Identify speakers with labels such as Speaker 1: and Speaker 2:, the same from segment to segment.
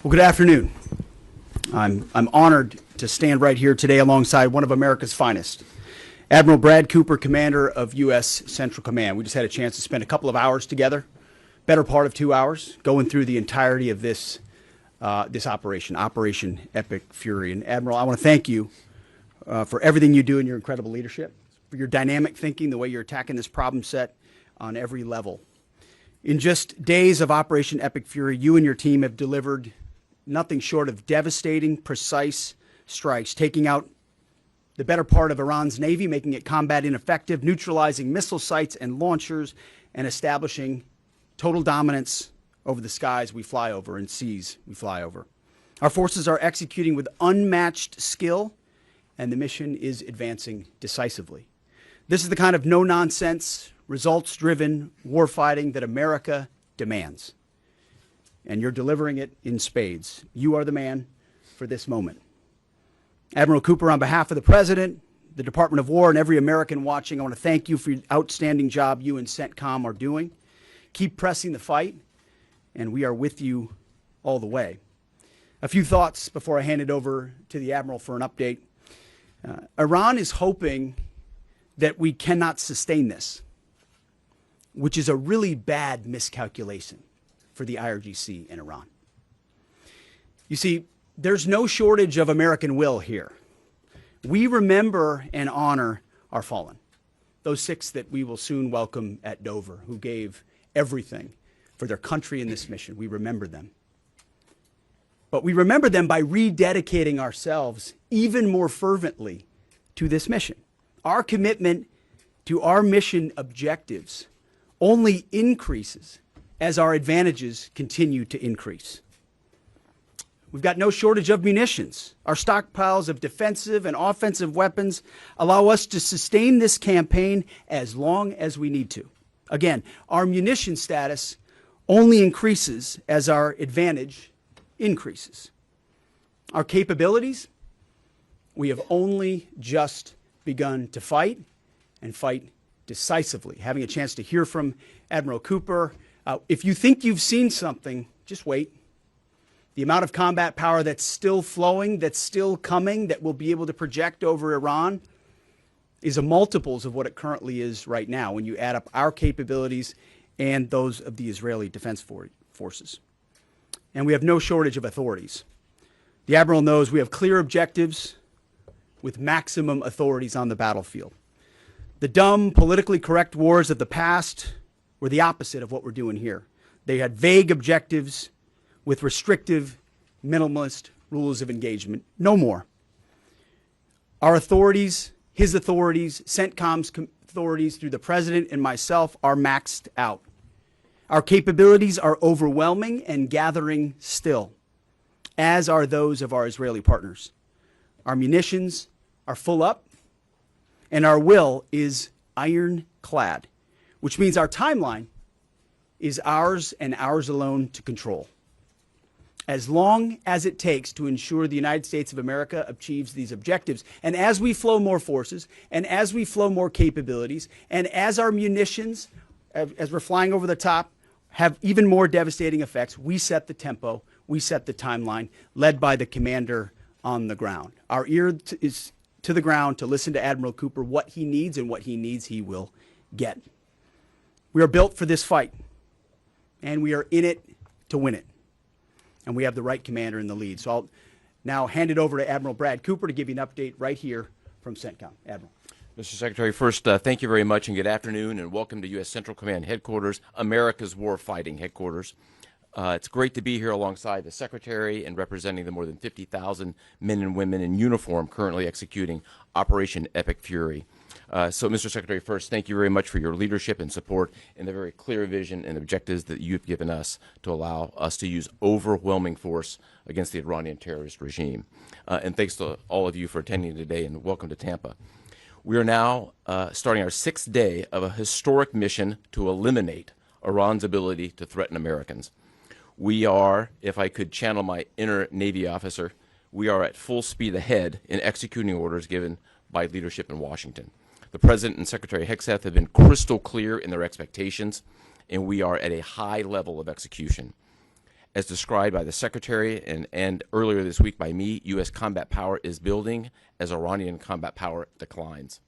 Speaker 1: Well, good afternoon. I'm honored to stand right here today alongside one of America's finest, Admiral Brad Cooper, Commander of U.S. Central Command. We just had a chance to spend a couple of hours together, better part of 2 hours, going through the entirety of this operation, Operation Epic Fury. And Admiral, I want to thank you for everything you do and your incredible leadership, for your dynamic thinking, the way you're attacking this problem set on every level. In just days of Operation Epic Fury, you and your team have delivered nothing short of devastating, precise strikes, taking out the better part of Iran's Navy, making it combat ineffective, neutralizing missile sites and launchers, and establishing total dominance over the skies we fly over and seas we fly over. Our forces are executing with unmatched skill, and the mission is advancing decisively. This is the kind of no-nonsense, results-driven warfighting that America demands. And you're delivering it in spades. You are the man for this moment. Admiral Cooper, on behalf of the President, the Department of War, and every American watching, I want to thank you for the outstanding job you and Sentcom are doing. Keep pressing the fight, and we are with you all the way. A few thoughts before I hand it over to the Admiral for an update. Iran is hoping that we cannot sustain this, which is a really bad miscalculation for the IRGC in Iran. You see, there's no shortage of American will here. We remember and honor our fallen, those 6 that we will soon welcome at Dover, who gave everything for their country in this mission. We remember them. But we remember them by rededicating ourselves even more fervently to this mission. Our commitment to our mission objectives only increases as our advantages continue to increase. We've got no shortage of munitions. Our stockpiles of defensive and offensive weapons allow us to sustain this campaign as long as we need to. Again, our munition status only increases as our advantage increases. Our capabilities, we have only just begun to fight, and fight decisively. Having a chance to hear from Admiral Cooper, if you think you've seen something, just wait. The amount of combat power that's still flowing, that's still coming, that we'll be able to project over Iran is a multiples of what it currently is right now when you add up our capabilities and those of the Israeli Defense Forces. And we have no shortage of authorities. The Admiral knows we have clear objectives with maximum authorities on the battlefield. The dumb, politically correct wars of the past were the opposite of what we're doing here. They had vague objectives with restrictive, minimalist rules of engagement. No more. Our authorities, his authorities, CENTCOM's authorities through the President and myself are maxed out. Our capabilities are overwhelming and gathering still, as are those of our Israeli partners. Our munitions are full up, and our will is ironclad, which means our timeline is ours and ours alone to control. As long as it takes to ensure the United States of America achieves these objectives. And as we flow more forces, and as we flow more capabilities, and as our munitions, as we're flying over the top, have even more devastating effects, we set the tempo, we set the timeline, led by the commander on the ground. Our ear is to the ground to listen to Admiral Cooper. What he needs and what he needs, he will get. We are built for this fight, and we are in it to win it. And we have the right commander in the lead. So I'll now hand it over to Admiral Brad Cooper to give you an update right here from CENTCOM. Admiral.
Speaker 2: Mr. Secretary, first, thank you very much and good afternoon, and welcome to U.S. Central Command Headquarters, America's Warfighting Headquarters. It's great to be here alongside the Secretary and representing the more than 50,000 men and women in uniform currently executing Operation Epic Fury. So, Mr. Secretary, first, thank you very much for your leadership and support and the very clear vision and objectives that you've given us to allow us to use overwhelming force against the Iranian terrorist regime. And thanks to all of you for attending today, and welcome to Tampa. We are now starting our 6th day of a historic mission to eliminate Iran's ability to threaten Americans. We are, if I could channel my inner Navy officer, we are at full speed ahead in executing orders given by leadership in Washington. The President and Secretary Hegseth have been crystal clear in their expectations, and we are at a high level of execution. As described by the Secretary and earlier this week by me, U.S. combat power is building as Iranian combat power declines.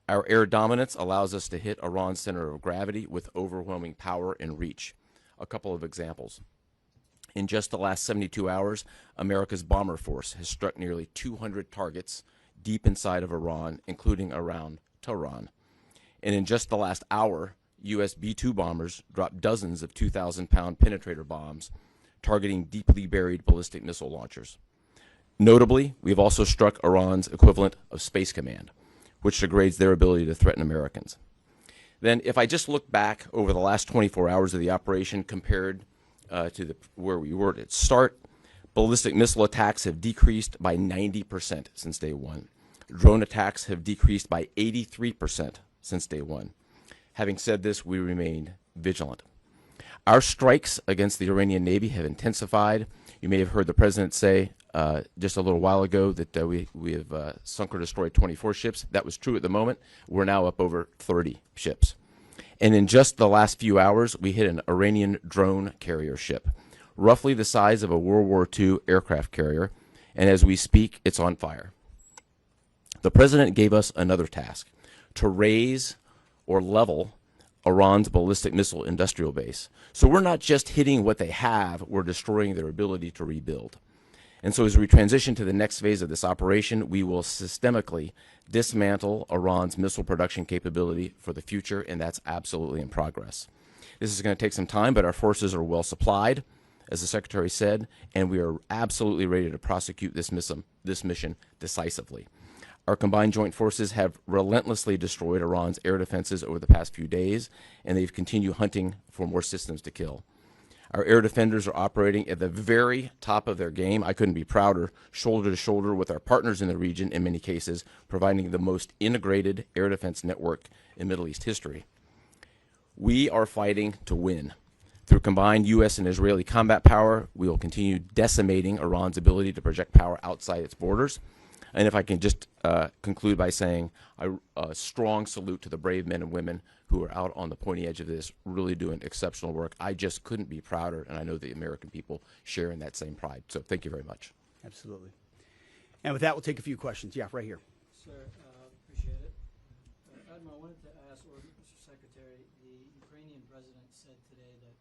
Speaker 2: Our air dominance allows us to hit Iran's center of gravity with overwhelming power and reach. A couple of examples. In just the last 72 hours, America's bomber force has struck nearly 200 targets deep inside of Iran, including around Tehran. And in just the last hour, U.S. B-2 bombers dropped dozens of 2,000-pound penetrator bombs targeting deeply buried ballistic missile launchers. Notably, we've also struck Iran's equivalent of Space Command, which degrades their ability to threaten Americans. Then, if I just look back over the last 24 hours of the operation compared to where we were at its start, ballistic missile attacks have decreased by 90% since day one. Drone attacks have decreased by 83% since day one. Having said this, we remain vigilant. Our strikes against the Iranian Navy have intensified. You may have heard the President say just a little while ago that we have sunk or destroyed 24 ships. That was true at the moment. We're now up over 30 ships. And in just the last few hours, we hit an Iranian drone carrier ship, roughly the size of a World War II aircraft carrier, and as we speak, it's on fire. The President gave us another task, to raise or level Iran's ballistic missile industrial base. So we're not just hitting what they have, we're destroying their ability to rebuild. And so as we transition to the next phase of this operation, we will systemically dismantle Iran's missile production capability for the future, and that's absolutely in progress. This is going to take some time, but our forces are well supplied, as the Secretary said, and we are absolutely ready to prosecute this mission decisively. Our combined joint forces have relentlessly destroyed Iran's air defenses over the past few days, and they've continued hunting for more systems to kill. Our air defenders are operating at the very top of their game. I couldn't be prouder, shoulder to shoulder with our partners in the region in many cases, providing the most integrated air defense network in Middle East history. We are fighting to win. Through combined U.S. and Israeli combat power, we will continue decimating Iran's ability to project power outside its borders. And if I can just conclude by saying a strong salute to the brave men and women who are out on the pointy edge of this, really doing exceptional work. I just couldn't be prouder, and I know the American people share in that same pride. So thank you very much.
Speaker 1: Absolutely. And with that, we'll take a few questions. Yeah, right here.
Speaker 3: Sir, appreciate it. Admiral, I wanted to ask, or Mr. Secretary, the Ukrainian president said today that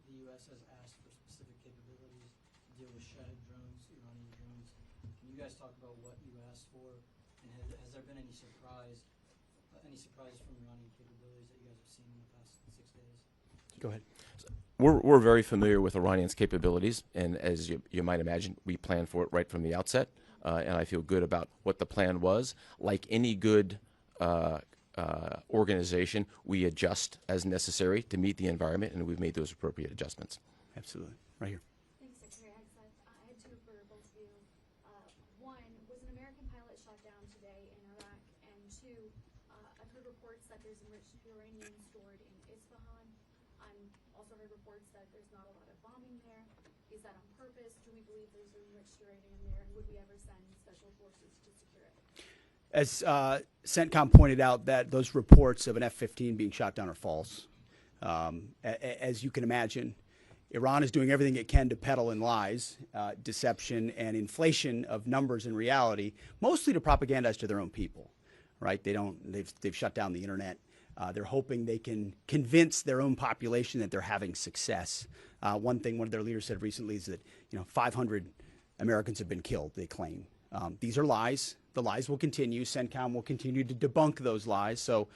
Speaker 3: the U.S. has asked for specific capabilities to deal with Shahed drones, Iranian drones. Can you guys talk about what you asked for, and has there been any surprises from Iranian capabilities that you guys have seen in the past 6 days?
Speaker 1: Go ahead.
Speaker 2: We're very familiar with Iranian's capabilities, and as you might imagine, we planned for it right from the outset, and I feel good about what the plan was. Like any good organization, we adjust as necessary to meet the environment, and we've made those appropriate adjustments.
Speaker 1: Absolutely. Right here.
Speaker 4: Thanks, Secretary Hegseth. I had two for both of you. One, was an American pilot shot down today in Iraq? And two, I've heard reports that there's enriched uranium stored in Isfahan. I've also heard reports that there's not a lot of bombing there. Is that on purpose? Do we believe there's enriched uranium there? And would we ever send special forces to secure it?
Speaker 1: As Sentcom pointed out, that those reports of an F-15 being shot down are false. As you can imagine, Iran is doing everything it can to peddle in lies, deception, and inflation of numbers in reality, mostly to propagandize to their own people, right? They've shut down the internet. They're hoping they can convince their own population that they're having success. One thing one of their leaders said recently is that 500 Americans have been killed, they claim. These are lies. The lies will continue. CENTCOM will continue to debunk those lies. So,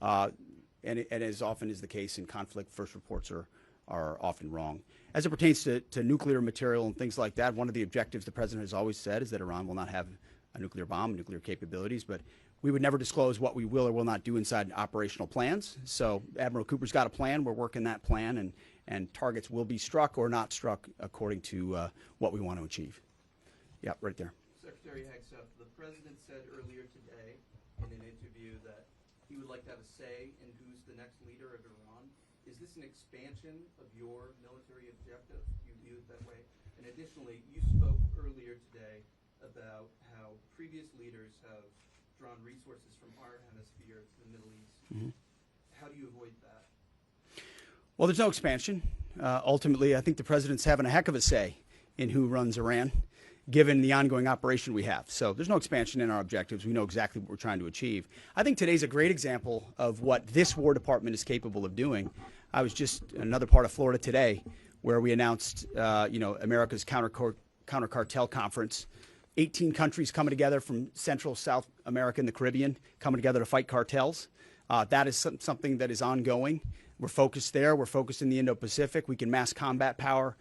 Speaker 1: and as often is the case in conflict, first reports are often wrong. As it pertains to nuclear material and things like that, one of the objectives the President has always said is that Iran will not have a nuclear bomb, nuclear capabilities, but we would never disclose what we will or will not do inside operational plans. So Admiral Cooper's got a plan. We're working that plan, and targets will be struck or not struck according to what we want to achieve. Yeah, right there.
Speaker 5: Secretary Hegseth, the President said earlier today in an interview that he would like to have a say in who's the next leader of Iran. Is this an expansion of your military objective? You view it that way? And additionally, you spoke earlier today about how previous leaders have drawn resources from our hemisphere to the Middle East. Mm-hmm. How do you avoid that?
Speaker 1: Well, there's no expansion. Ultimately, I think the president's having a heck of a say in who runs Iran, given the ongoing operation we have. So there's no expansion in our objectives. We know exactly what we're trying to achieve. I think today's a great example of what this War Department is capable of doing. I was just in another part of Florida today where we announced, America's counter cartel conference. 18 countries coming together from Central, South America, and the Caribbean coming together to fight cartels. That is something that is ongoing. We're focused there. We're focused in the Indo-Pacific. We can mass combat power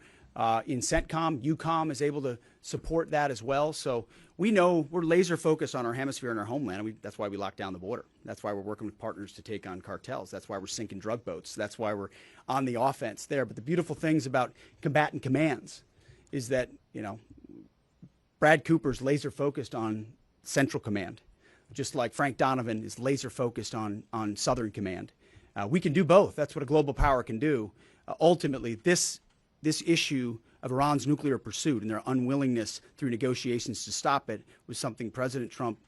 Speaker 1: in Sentcom. UCOM is able to support that as well. So we know we're laser focused on our hemisphere and our homeland. That's why we locked down the border. That's why we're working with partners to take on cartels. That's why we're sinking drug boats. That's why we're on the offense there. But the beautiful things about combatant commands is that, Brad Cooper's laser focused on Central Command, just like Frank Donovan is laser focused on Southern Command. We can do both. That's what a global power can do. Ultimately, this issue of Iran's nuclear pursuit and their unwillingness through negotiations to stop it was something President Trump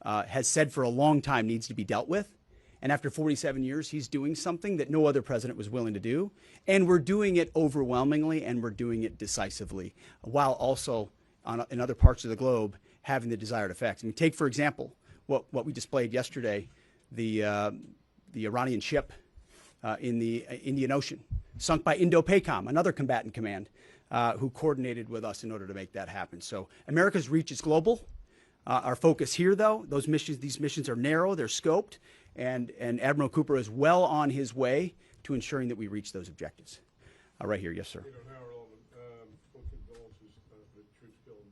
Speaker 1: has said for a long time needs to be dealt with. And after 47 years, he's doing something that no other president was willing to do. And we're doing it overwhelmingly, and we're doing it decisively, while also in other parts of the globe having the desired effects. I mean, take, for example, what we displayed yesterday, the Iranian ship in the Indian Ocean, sunk by Indo-PACOM, another combatant command, who coordinated with us in order to make that happen. So America's reach is global. Our focus here, though, these missions are narrow, they're scoped, and Admiral Cooper is well on his way to ensuring that we reach those objectives. Right here, yes, sir.
Speaker 6: Both condolences the troops killed.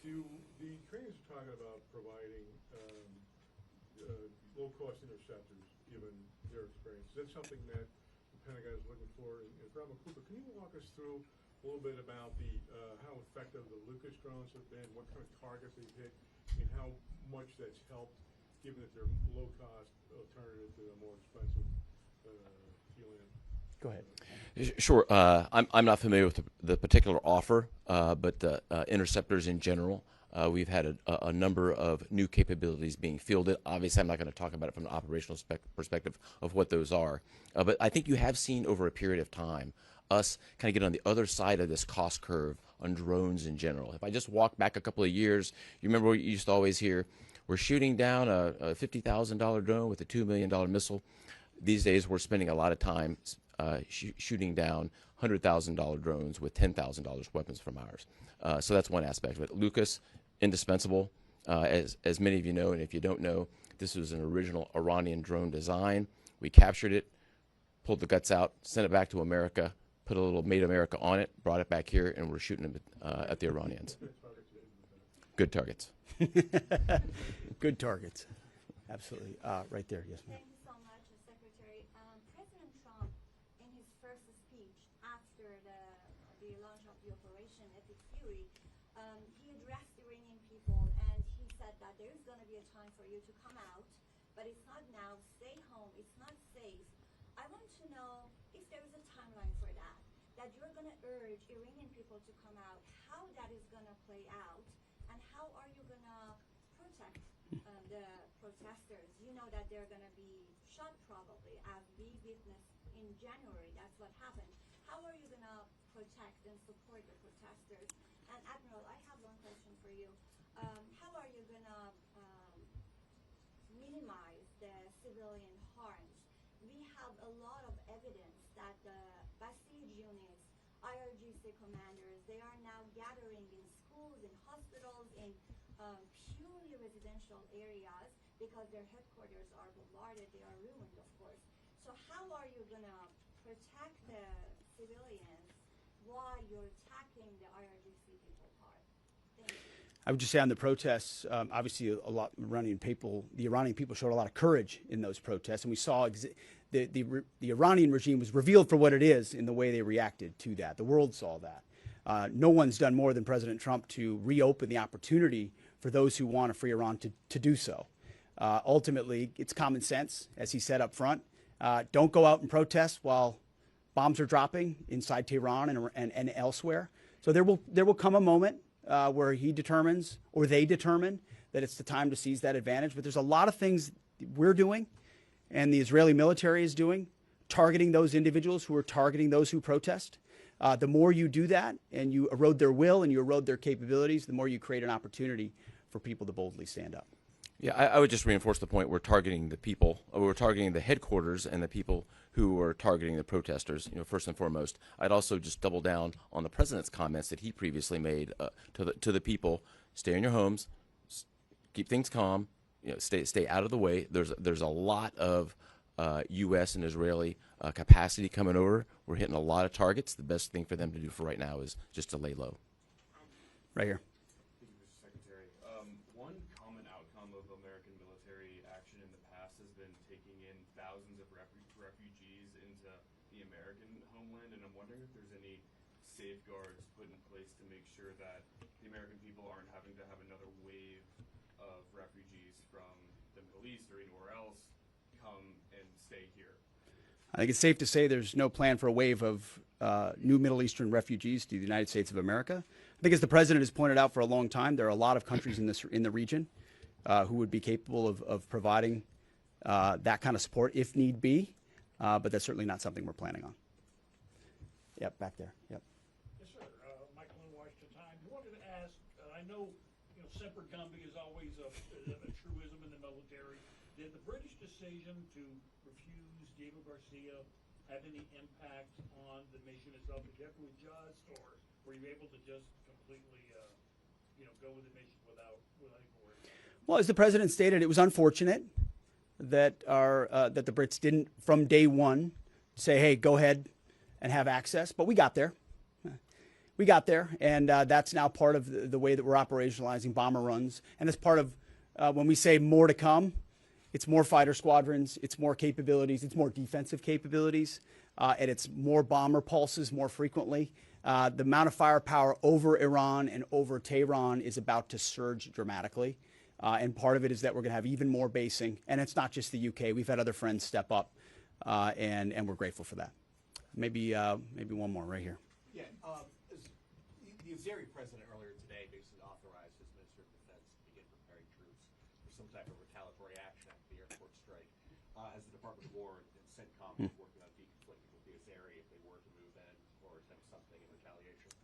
Speaker 6: The Ukrainians are talking about providing low-cost interceptors, given their experience. Is that something that the Pentagon is looking for? And Admiral Cooper, can you walk us through a little bit about how effective the Lucas drones have been, what kind of targets they've hit, and how much that's helped, given that they're low-cost alternative to a more expensive helium? Go ahead.
Speaker 2: Sure. I'm not familiar with the particular offer, but interceptors in general. We've had a number of new capabilities being fielded. Obviously, I'm not going to talk about it from an operational perspective of what those are. But I think you have seen over a period of time us kind of get on the other side of this cost curve on drones in general. If I just walk back a couple of years, you remember what you used to always hear, we're shooting down a $50,000 drone with a $2 million missile. These days, we're spending a lot of time shooting down $100,000 drones with $10,000 weapons from ours. So that's one aspect of it. Lucas, indispensable, as many of you know, and if you don't know, this was an original Iranian drone design. We captured it, pulled the guts out, sent it back to America, put a little Made America on it, brought it back here, and we're shooting them at the Iranians. Good targets.
Speaker 1: Good targets. Absolutely. Right there, yes, ma'am.
Speaker 7: Thank you so much, Secretary. President Trump, in his first speech after the launch of the Operation Epic Fury, he addressed Iranian people and he said that there is going to be a time for you to come out, but it's not now. Stay home. It's not safe. I want to know if there is a timeline for that you're going to urge Iranian people to come out, how that is going to play out, and how are you going to protect the protesters? You know that they're going to be shot probably, as we witnessed in January. That's what happened. How are you going to protect and support the protesters? And Admiral, I have one question for you. How are you going to minimize the civilian harms? We have a lot of evidence that the besieged units, IRGC commanders, they are now gathering in schools, in hospitals, in purely residential areas because their headquarters are bombarded, they are ruined, of course. So how are you going to protect the civilians while you're attacking the IRGC people part? Thank you.
Speaker 1: I would just say on the protests, obviously the Iranian people showed a lot of courage in those protests, and we saw the Iranian regime was revealed for what it is in the way they reacted to that. The world saw that. No one's done more than President Trump to reopen the opportunity for those who want a free Iran to do so. Ultimately, it's common sense, as he said up front. Don't go out and protest while bombs are dropping inside Tehran and elsewhere. So there will come a moment where he determines, or they determine, that it's the time to seize that advantage. But there's a lot of things we're doing and the Israeli military is doing targeting those individuals who are targeting those who protest. The more you do that and you erode their will and you erode their capabilities, the more you create an opportunity for people to boldly stand up.
Speaker 2: Yeah, I would just reinforce the point. We're targeting the people. We're targeting the headquarters and the people who are targeting the protesters. First and foremost. I'd also just double down on the president's comments that he previously made to the people. Stay in your homes, keep things calm. Stay out of the way. There's a lot of U.S. and Israeli capacity coming over. We're hitting a lot of targets. The best thing for them to do for right now is just to lay low.
Speaker 1: Right here.
Speaker 8: Thank you, Mr. Secretary. One common outcome of American military action in the past has been taking in thousands of refugees into the American homeland, and I'm wondering if there's any safeguards put in place to make sure that the American people aren't having to have another wave of refugees from the Middle East or anywhere else come and stay here.
Speaker 1: I think it's safe to say there's no plan for a wave of new Middle Eastern refugees to the United States of America. I think, as the president has pointed out for a long time, there are a lot of countries in the region who would be capable of providing that kind of support if need be, but that's certainly not something we're planning on. Yep, back there. Yep.
Speaker 9: Yes, sir. Michael in Washington Times. I wanted to ask, I know semper gumby is always a truism in the military. Did the British decision to refuse Diego Garcia have any impact on the mission itself? Did you have to adjust, or were you able to just completely, go with the mission without any worries?
Speaker 1: Well, as the president stated, it was unfortunate that that the Brits didn't, from day one, say, "Hey, go ahead and have access." But we got there. We got there, and that's now part of the way that we're operationalizing bomber runs. And it's part of when we say more to come. It's more fighter squadrons, it's more capabilities, it's more defensive capabilities, and it's more bomber pulses more frequently. The amount of firepower over Iran and over Tehran is about to surge dramatically. And part of it is that we're going to have even more basing. And it's not just the UK. We've had other friends step up, and we're grateful for that. Maybe one more right here.
Speaker 10: Yeah, the Azeri president earlier today basically authorized his Minister of Defense to begin preparing troops for some type of retaliatory action after the airport strike. As the Department of War and Sentcom is working on deconflicting with the Azeri if they were to move in or attempt something in retaliation.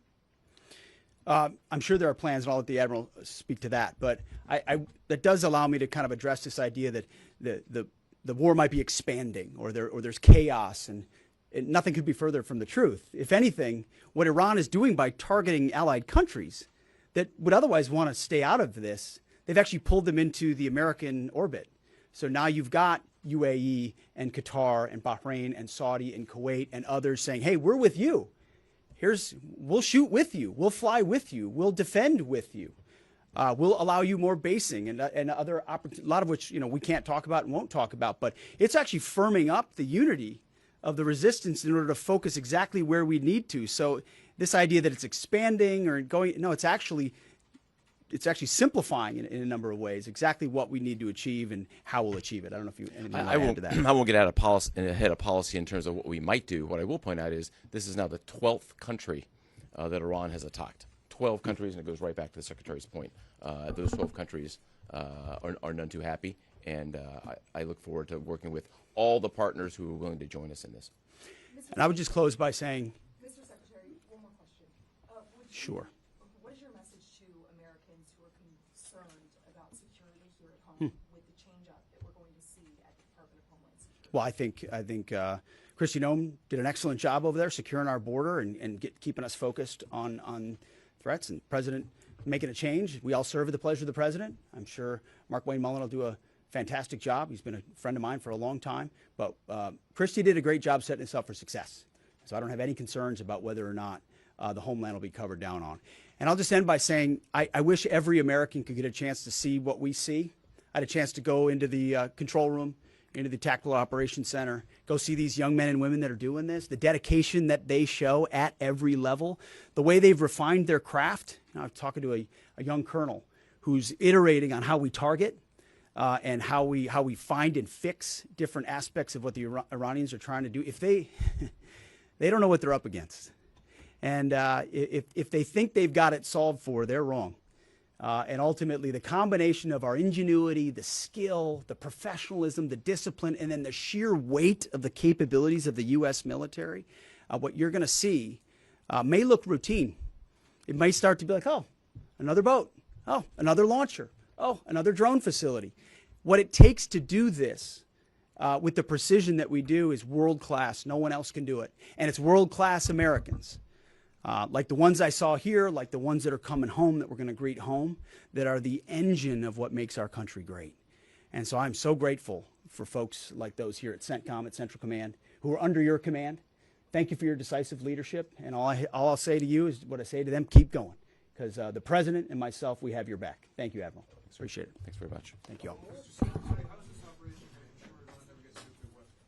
Speaker 1: I'm sure there are plans, and I'll let the Admiral speak to that. But that does allow me to kind of address this idea that the war might be expanding, or there's chaos, and nothing could be further from the truth. If anything, what Iran is doing by targeting allied countries that would otherwise want to stay out of this, they've actually pulled them into the American orbit. So now you've got UAE and Qatar and Bahrain and Saudi and Kuwait and others saying, "Hey, we're with you. We'll shoot with you. We'll fly with you. We'll defend with you. We'll allow you more basing and other opportunities," a lot of which we can't talk about and won't talk about. But it's actually firming up the unity of the resistance in order to focus exactly where we need to. So this idea that it's expanding or going, no, it's actually simplifying in a number of ways exactly what we need to achieve and how we'll achieve it. I don't know if anything want to add to that.
Speaker 2: I won't get ahead of policy in terms of what we might do. What I will point out is this is now the 12th country that Iran has attacked. 12 countries, and it goes right back to the Secretary's point. Those 12 countries are none too happy, and I look forward to working with all the partners who are willing to join us in this.
Speaker 1: And I would just close by saying,
Speaker 11: Mr. Secretary, one more question.
Speaker 1: Sure.
Speaker 11: What is your message to Americans who are concerned about security here at home with the change-up that we're going to see at the Department of Homeland Security?
Speaker 1: Well, I think Kristi Noem did an excellent job over there securing our border and keeping us focused on threats, and President making a change. We all serve at the pleasure of the President. I'm sure Mark Wayne Mullen will do a fantastic job. He's been a friend of mine for a long time. But Kristi did a great job setting us up for success. So I don't have any concerns about whether or not the homeland will be covered down on. And I'll just end by saying I wish every American could get a chance to see what we see. I had a chance to go into the control room, into the Tactical Operations Center, go see these young men and women that are doing this, the dedication that they show at every level, the way they've refined their craft. I was talking to a young colonel who's iterating on how we target, and how we find and fix different aspects of what the Iranians are trying to do. If they don't know what they're up against, and if they think they've got it solved for, they're wrong. And ultimately, the combination of our ingenuity, the skill, the professionalism, the discipline, and then the sheer weight of the capabilities of the U.S. military, what you're going to see may look routine. It may start to be like, oh, another boat. Oh, another launcher. Oh, another drone facility. What it takes to do this with the precision that we do is world-class. No one else can do it. And it's world-class Americans. Like the ones I saw here, like the ones that are coming home that we're going to greet home, that are the engine of what makes our country great. And so I'm so grateful for folks like those here at CENTCOM, at Central Command, who are under your command. Thank you for your decisive leadership. And all I'll say to you is what I say to them, keep going. Because the President and myself, we have your back. Thank you, Admiral. Appreciate it.
Speaker 2: Thanks very much.
Speaker 1: Thank you all.
Speaker 6: How is this operation to ensure Iran never gets nuclear weapons?